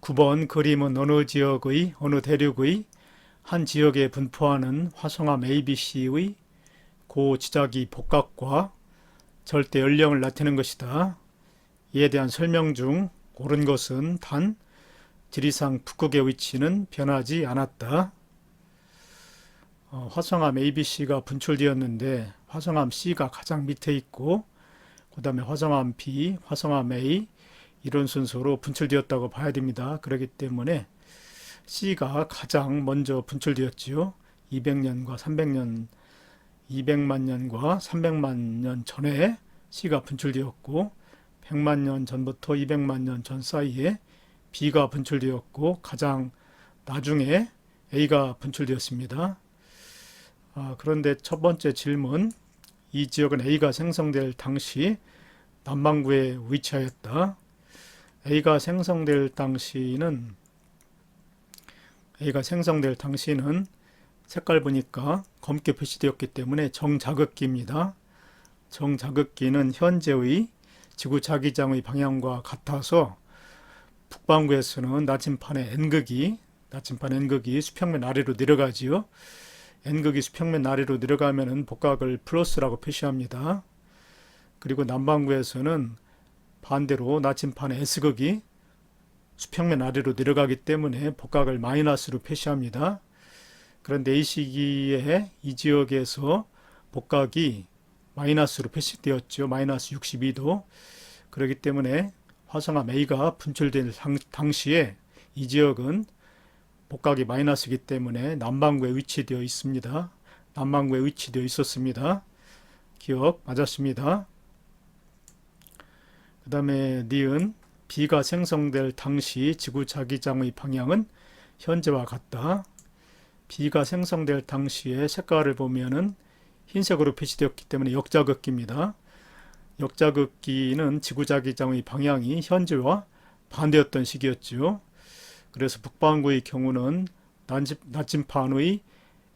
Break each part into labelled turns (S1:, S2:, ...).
S1: 9번 그림은 어느 지역의 어느 대륙의 한 지역에 분포하는 화성암 ABC의 고지자기 복각과 절대 연령을 나타내는 것이다. 이에 대한 설명 중 옳은 것은 단 지리상 북극의 위치는 변하지 않았다. 화성암 ABC가 분출되었는데 화성암 C가 가장 밑에 있고 그 다음에 화성암 B, 화성암 A 이런 순서로 분출되었다고 봐야 됩니다. 그렇기 때문에 C가 가장 먼저 분출되었지요. 200년과 300년, 200만 년과 300만 년 전에 C가 분출되었고 100만 년 전부터 200만 년 전 사이에 B가 분출되었고 가장 나중에 A가 분출되었습니다. 그런데 첫 번째 질문, 이 지역은 A가 생성될 당시 남반구에 위치하였다. A가 생성될 당시는 색깔 보니까 검게 표시되었기 때문에 정자극기입니다. 정자극기는 현재의 지구 자기장의 방향과 같아서 북반구에서는 나침판의 N극이 수평면 아래로 내려가지요. N극이 수평면 아래로 내려가면은 복각을 플러스라고 표시합니다. 그리고 남반구에서는 반대로 나침판의 S극이 수평면 아래로 내려가기 때문에 복각을 마이너스로 표시합니다. 그런데 이 시기에 이 지역에서 복각이 마이너스로 표시되었죠. 마이너스 62도. 그렇기 때문에 화성암 A가 분출된 당시에 이 지역은 복각이 마이너스이기 때문에 남반구에 위치되어 있습니다. 남반구에 위치되어 있었습니다. 기억 맞았습니다. 그 다음에 니은 B가 생성될 당시 지구 자기장의 방향은 현재와 같다. B가 생성될 당시의 색깔을 보면은 흰색으로 표시되었기 때문에 역자극기입니다. 역자극기는 지구 자기장의 방향이 현재와 반대였던 시기였죠. 그래서 북반구의 경우는 나침판의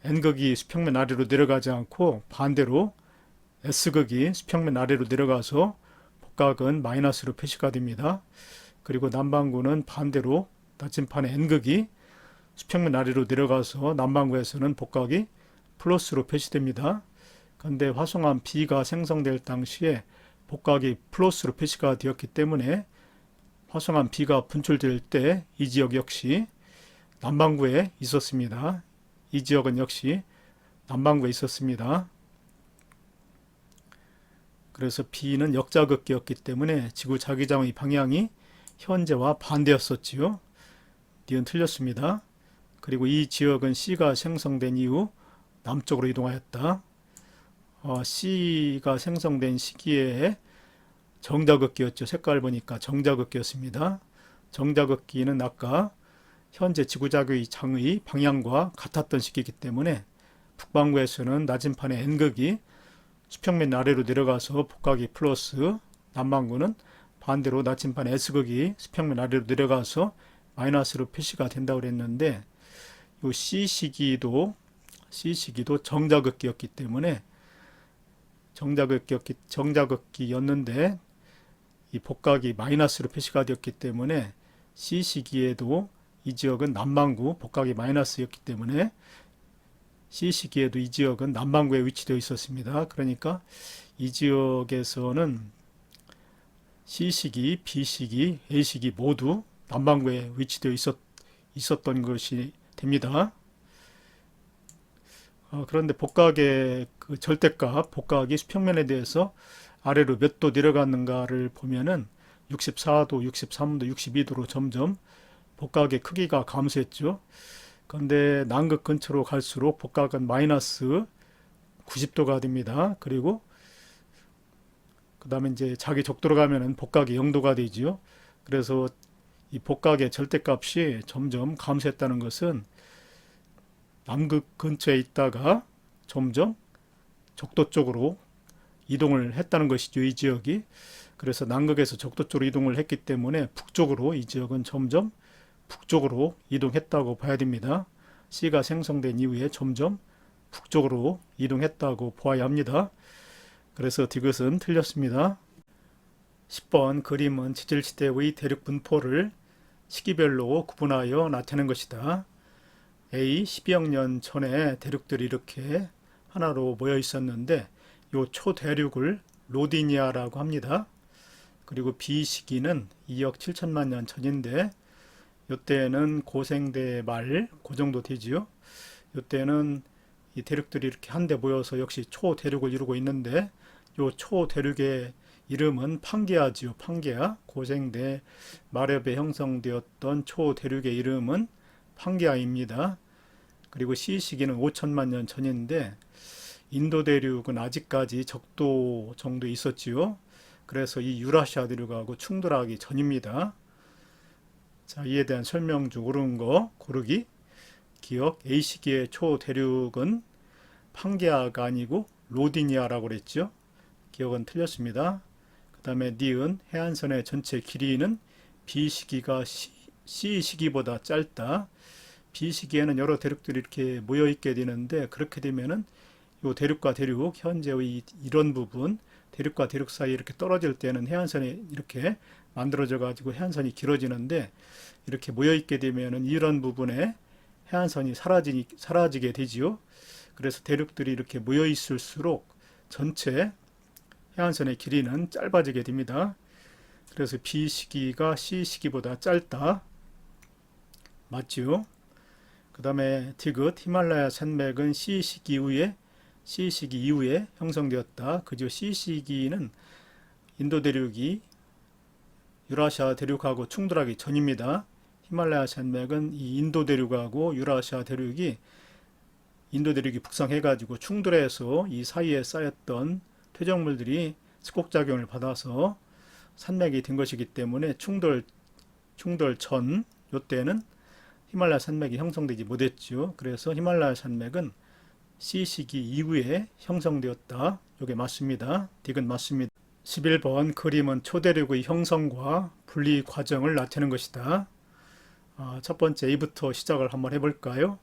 S1: N극이 수평면 아래로 내려가지 않고 반대로 S극이 수평면 아래로 내려가서 복각은 마이너스로 표시가 됩니다. 그리고 남반구는 반대로 나침판의 N극이 수평면 아래로 내려가서 남반구에서는 복각이 플러스로 표시됩니다. 그런데 화성암 B가 생성될 당시에 복각이 플러스로 표시가 되었기 때문에 화성암 B가 분출될 때 이 지역 역시 남반구에 있었습니다. 이 지역은 역시 남반구에 있었습니다. 그래서 B는 역자극기였기 때문에 지구 자기장의 방향이 현재와 반대였었지요. 니은 틀렸습니다. 그리고 이 지역은 C가 생성된 이후 남쪽으로 이동하였다. C가 생성된 시기에 정자극기였죠. 색깔 보니까 정자극기였습니다. 정자극기는 아까 현재 지구자기장의 방향과 같았던 시기이기 때문에 북반구에서는 나침판의 N극이 수평면 아래로 내려가서 복각이 플러스, 남반구는 반대로 나침판의 S극이 수평면 아래로 내려가서 마이너스로 표시가 된다고 그랬는데 이 C 시기도 정자극기였기 때문에 정자극기였는데 이 복각이 마이너스로 표시가 되었기 때문에 C 시기에도 이 지역은 남반구 복각이 마이너스였기 때문에 C 시기에도 이 지역은 남반구에 위치되어 있었습니다. 그러니까 이 지역에서는 C 시기, B 시기, A 시기 모두 남반구에 위치되어 있었던 것이 됩니다. 그런데 복각의 그 절대값, 복각이 수평면에 대해서 아래로 몇 도 내려갔는가를 보면은 64도, 63도, 62도로 점점 복각의 크기가 감소했죠. 그런데 남극 근처로 갈수록 복각은 마이너스 90도가 됩니다. 그리고 그 다음에 이제 자기 적도로 가면은 복각이 0도가 되지요. 그래서 이 복각의 절대값이 점점 감소했다는 것은 남극 근처에 있다가 점점 적도 쪽으로 이동을 했다는 것이죠. 이 지역이. 그래서 남극에서 적도 쪽으로 이동을 했기 때문에 북쪽으로 이 지역은 점점 북쪽으로 이동했다고 봐야 됩니다. C가 생성된 이후에 점점 북쪽으로 이동했다고 보아야 합니다. 그래서 디귿은 틀렸습니다. 10번 그림은 지질시대의 대륙 분포를 시기별로 구분하여 나타낸 것이다. A 12억 년 전에 대륙들이 이렇게 하나로 모여 있었는데 요 초대륙을 로디니아라고 합니다. 그리고 B 시기는 2억 7천만 년 전인데 이때는 고생대 말 그 정도 되지요. 이때는 이 대륙들이 이렇게 한데 모여서 역시 초대륙을 이루고 있는데 요 초대륙의 이름은 판게아지요. 판게아. 고생대 마렵에 형성되었던 초대륙의 이름은 판게아입니다. 그리고 C 시기는 5천만 년 전인데 인도 대륙은 아직까지 적도 정도 있었지요. 그래서 이 유라시아 대륙하고 충돌하기 전입니다. 자, 이에 대한 설명 중 옳은 거 고르기. 기억. A 시기의 초대륙은 판게아가 아니고 로디니아라고 그랬죠. 기억은 틀렸습니다. 그 다음에 니은 해안선의 전체 길이는 B 시기가 C 시기보다 짧다. B 시기에는 여러 대륙들이 이렇게 모여 있게 되는데 그렇게 되면은 요 대륙과 대륙 현재의 이런 부분 대륙과 대륙 사이 이렇게 떨어질 때는 해안선이 이렇게 만들어져 가지고 해안선이 길어지는데 이렇게 모여 있게 되면은 이런 부분에 해안선이 사라지게 되지요. 그래서 대륙들이 이렇게 모여 있을수록 전체 해안선의 길이는 짧아지게 됩니다. 그래서 B 시기가 C 시기보다 짧다. 맞지요? 그 다음에 디귿 히말라야 산맥은 C 시기 이후에 형성되었다. 그죠? C 시기는 인도 대륙이 유라시아 대륙하고 충돌하기 전입니다. 히말라야 산맥은 이 인도 대륙하고 유라시아 대륙이 북상해가지고 충돌해서 이 사이에 쌓였던 퇴적물들이 습곡작용을 받아서 산맥이 된 것이기 때문에 충돌 전 요때는 히말라야 산맥이 형성되지 못했죠. 그래서 히말라야 산맥은 C 시기 이후에 형성되었다. 이게 맞습니다. 디귿 맞습니다. 11번 그림은 초대륙의 형성과 분리 과정을 나타내는 것이다. 첫 번째 A부터 시작을 한번 해볼까요?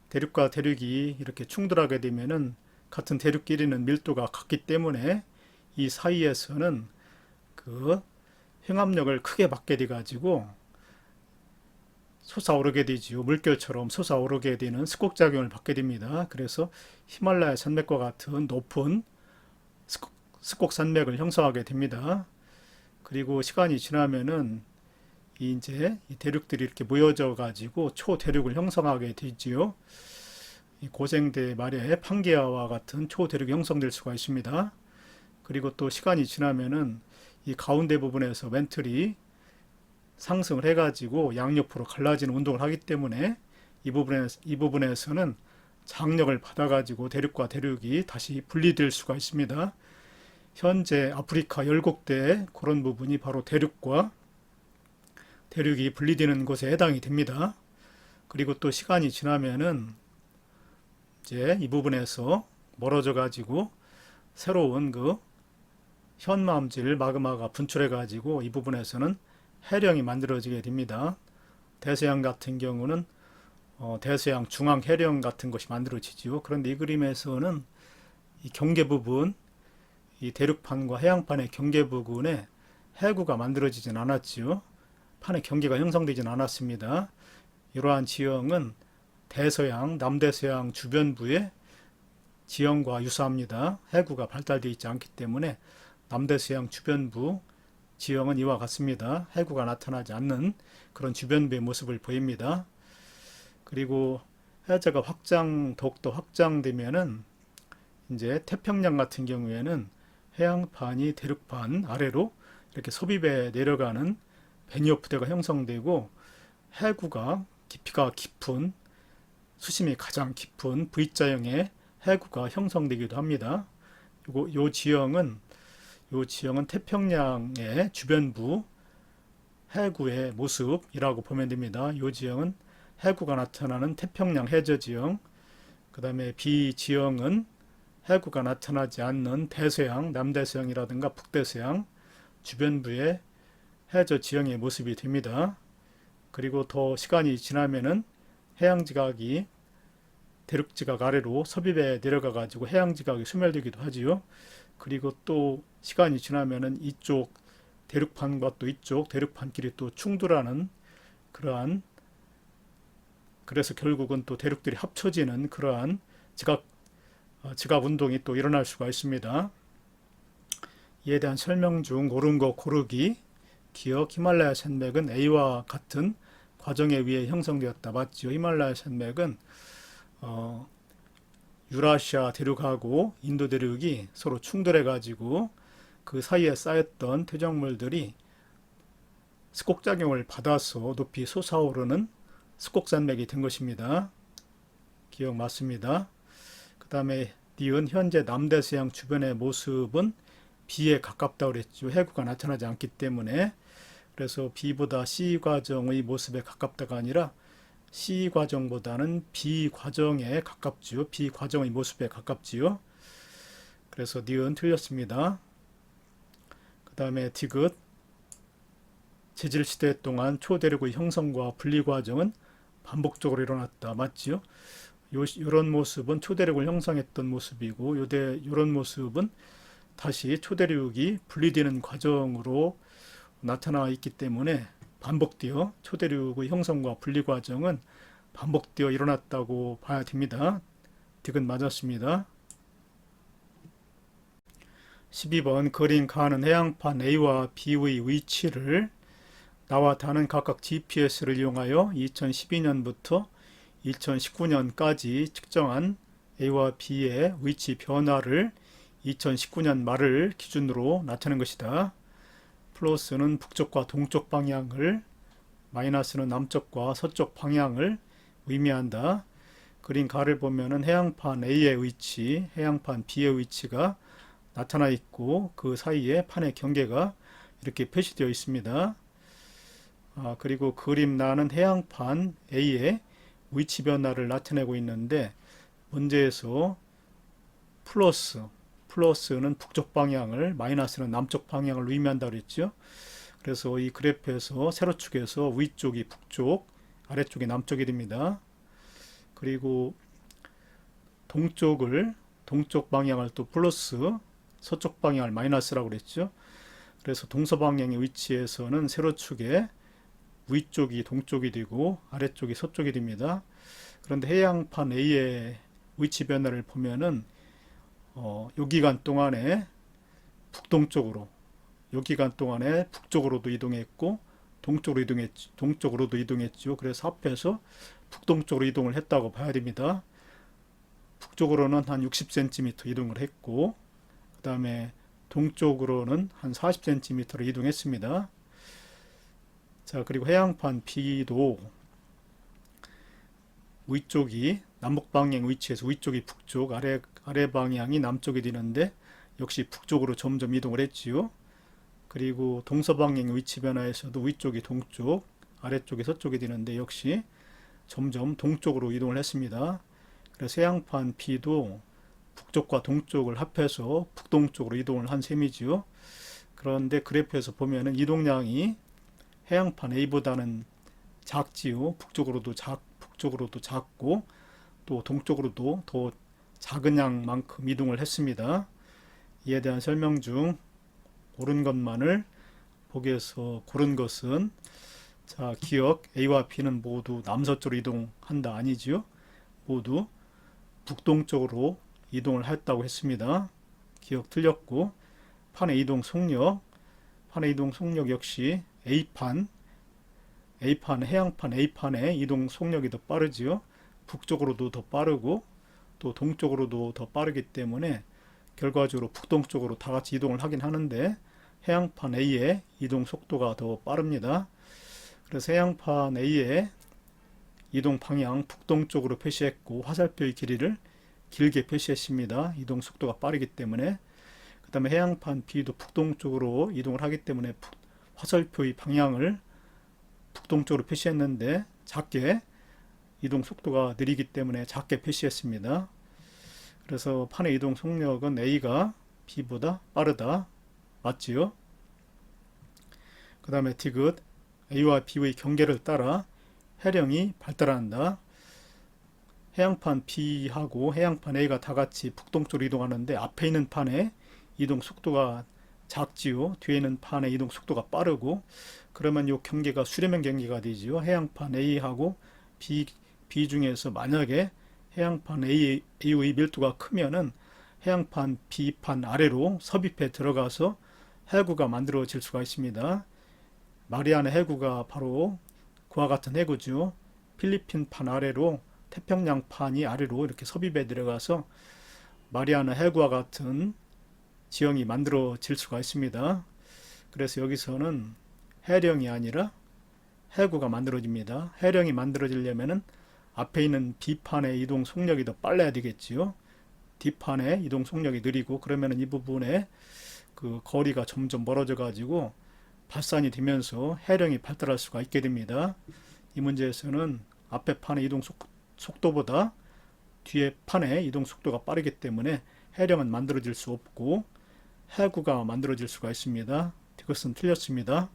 S1: 대륙과 대륙이 이렇게 충돌하게 되면은 같은 대륙끼리는 밀도가 같기 때문에 이 사이에서는 그 횡압력을 크게 받게 돼 가지고 솟아오르게 되지요. 물결처럼 솟아오르게 되는 습곡작용을 받게 됩니다. 그래서 히말라야 산맥과 같은 높은 습곡 산맥을 형성하게 됩니다. 그리고 시간이 지나면은 이제 이 대륙들이 이렇게 모여져 가지고 초대륙을 형성하게 되지요. 이 고생대 말에 판게아와 같은 초대륙이 형성될 수가 있습니다. 그리고 또 시간이 지나면은 이 가운데 부분에서 멘틀이 상승을 해가지고 양옆으로 갈라지는 운동을 하기 때문에 이 부분에서는 장력을 받아가지고 대륙과 대륙이 다시 분리될 수가 있습니다. 현재 아프리카 열곡대 그런 부분이 바로 대륙과 대륙이 분리되는 곳에 해당이 됩니다. 그리고 또 시간이 지나면은 이제 이 부분에서 멀어져 가지고 새로운 그 현마음질 마그마가 분출해 가지고 이 부분에서는 해령이 만들어지게 됩니다. 대서양 같은 경우는 대서양 중앙 해령 같은 것이 만들어지죠. 그런데 이 그림에서는 이 경계 부분, 이 대륙판과 해양판의 경계 부분에 해구가 만들어지진 않았지요. 판의 경계가 형성되진 않았습니다. 이러한 지형은 대서양, 남대서양 주변부의 지형과 유사합니다. 해구가 발달되어 있지 않기 때문에 남대서양 주변부 지형은 이와 같습니다. 해구가 나타나지 않는 그런 주변부의 모습을 보입니다. 그리고 해저가 더욱더 확장되면은 이제 태평양 같은 경우에는 해양판이 대륙판 아래로 이렇게 섭입해 내려가는 베니어프대가 형성되고 해구가 깊이가 깊은 수심이 가장 깊은 V자형의 해구가 형성되기도 합니다. 요 지형은 태평양의 주변부 해구의 모습이라고 보면 됩니다. 이 지형은 해구가 나타나는 태평양 해저 지형, 그 다음에 B 지형은 해구가 나타나지 않는 대서양, 남대서양이라든가 북대서양 주변부의 해저 지형의 모습이 됩니다. 그리고 더 시간이 지나면은 해양지각이 대륙지각 아래로 섭입해 내려가 가지고 해양지각이 소멸되기도 하지요. 그리고 또 시간이 지나면은 이쪽 대륙판과 또 이쪽 대륙판끼리 또 충돌하는 그러한, 그래서 결국은 또 대륙들이 합쳐지는 그러한 지각 운동이 또 일어날 수가 있습니다. 이에 대한 설명 중 옳은 거 고르기. 기억, 히말라야 산맥은 A와 같은 과정에 의해 형성되었다. 맞죠? 히말라야 산맥은 유라시아 대륙하고 인도 대륙이 서로 충돌해 가지고 그 사이에 쌓였던 퇴적물들이 습곡작용을 받아서 높이 솟아오르는 습곡산맥이 된 것입니다. 기억 맞습니다. 그 다음에 니은 현재 남대서양 주변의 모습은 B에 가깝다고 그랬죠. 해구가 나타나지 않기 때문에. 그래서 B보다 C 과정의 모습에 가깝다가 아니라 C 과정보다는 B 과정에 가깝지요. B 과정의 모습에 가깝지요. 그래서 니은 틀렸습니다. 그 다음에 디귿 제질시대 동안 초대륙의 형성과 분리 과정은 반복적으로 일어났다. 맞지요? 이런 모습은 초대륙을 형성했던 모습이고 이런 모습은 다시 초대륙이 분리되는 과정으로 나타나 있기 때문에 반복되어 초대륙의 형성과 분리 과정은 반복되어 일어났다고 봐야 됩니다. 디귿 맞았습니다. 12번 그린 가는 해양판 A와 B의 위치를 나와 다는 각각 GPS를 이용하여 2012년부터 2019년까지 측정한 A와 B의 위치 변화를 2019년 말을 기준으로 나타낸 것이다. 플러스는 북쪽과 동쪽 방향을, 마이너스는 남쪽과 서쪽 방향을 의미한다. 그린 가를 보면은 해양판 A의 위치, 해양판 B의 위치가 나타나 있고 그 사이에 판의 경계가 이렇게 표시되어 있습니다. 그리고 그림 나는 해양판 A의 위치 변화를 나타내고 있는데 문제에서 플러스는 북쪽 방향을, 마이너스는 남쪽 방향을 의미한다고 그랬죠. 그래서 이 그래프에서 세로축에서 위쪽이 북쪽, 아래쪽이 남쪽이 됩니다. 그리고 동쪽 방향을 또 플러스, 서쪽 방향을 마이너스라고 그랬죠. 그래서 동서방향의 위치에서는 세로축에 위쪽이 동쪽이 되고 아래쪽이 서쪽이 됩니다. 그런데 해양판 A의 위치 변화를 보면은 요 기간 동안에 요 기간 동안에 북쪽으로도 이동했고 동쪽으로도 이동했죠. 그래서 합해서 북동쪽으로 이동을 했다고 봐야 됩니다. 북쪽으로는 한 60cm 이동을 했고 그 다음에 동쪽으로는 한 40cm로 이동했습니다. 자, 그리고 해양판 B도 위쪽이 남북 방향 위치에서 위쪽이 북쪽, 아래 방향이 남쪽이 되는데 역시 북쪽으로 점점 이동을 했지요. 그리고 동서 방향 위치 변화에서도 위쪽이 동쪽, 아래쪽이 서쪽이 되는데 역시 점점 동쪽으로 이동을 했습니다. 그래서 해양판 B도 북쪽과 동쪽을 합해서 북동쪽으로 이동을 한 셈이지요. 그런데 그래프에서 보면은 이동량이 해양판 A보다는 작지요. 북쪽으로도 작고 또 동쪽으로도 더 작은 양만큼 이동을 했습니다. 이에 대한 설명 중 옳은 것만을 보기에서 고른 것은 자, 기억 A와 B는 모두 남서쪽으로 이동한다 아니지요. 모두 북동쪽으로 이동을 했다고 했습니다. 기억 틀렸고 판의 이동 속력 역시 해양판 A판의 이동 속력이 더 빠르지요. 북쪽으로도 더 빠르고 또 동쪽으로도 더 빠르기 때문에 결과적으로 북동쪽으로 다 같이 이동을 하긴 하는데 해양판 A의 이동 속도가 더 빠릅니다. 그래서 해양판 A의 이동 방향 북동쪽으로 표시했고 화살표의 길이를 길게 표시했습니다. 이동 속도가 빠르기 때문에. 그 다음에 해양판 B도 북동쪽으로 이동을 하기 때문에 화살표의 방향을 북동쪽으로 표시했는데 작게 이동 속도가 느리기 때문에 작게 표시했습니다. 그래서 판의 이동 속력은 A가 B보다 빠르다. 맞지요? 그 다음에 디귿 A와 B의 경계를 따라 해령이 발달한다. 해양판 B하고 해양판 A가 다 같이 북동쪽으로 이동하는데 앞에 있는 판의 이동 속도가 작지요. 뒤에 있는 판의 이동 속도가 빠르고 그러면 이 경계가 수렴형 경계가 되지요. 해양판 A하고 B 중에서 만약에 해양판 A의 밀도가 크면은 해양판 B판 아래로 섭입해 들어가서 해구가 만들어질 수가 있습니다. 마리아나 해구가 바로 그와 같은 해구죠. 필리핀판 아래로 태평양판이 아래로 이렇게 섭입해 들어가서 마리아나 해구와 같은 지형이 만들어질 수가 있습니다. 그래서 여기서는 해령이 아니라 해구가 만들어집니다. 해령이 만들어지려면은 앞에 있는 B판의 이동 속력이 더 빨라야 되겠지요. D판의 이동 속력이 느리고 그러면은 이 부분에 그 거리가 점점 멀어져 가지고 발산이 되면서 해령이 발달할 수가 있게 됩니다. 이 문제에서는 앞에 판의 이동 속도보다 뒤에 판의 이동 속도가 빠르기 때문에 해령은 만들어질 수 없고 해구가 만들어질 수가 있습니다. 이것은 틀렸습니다.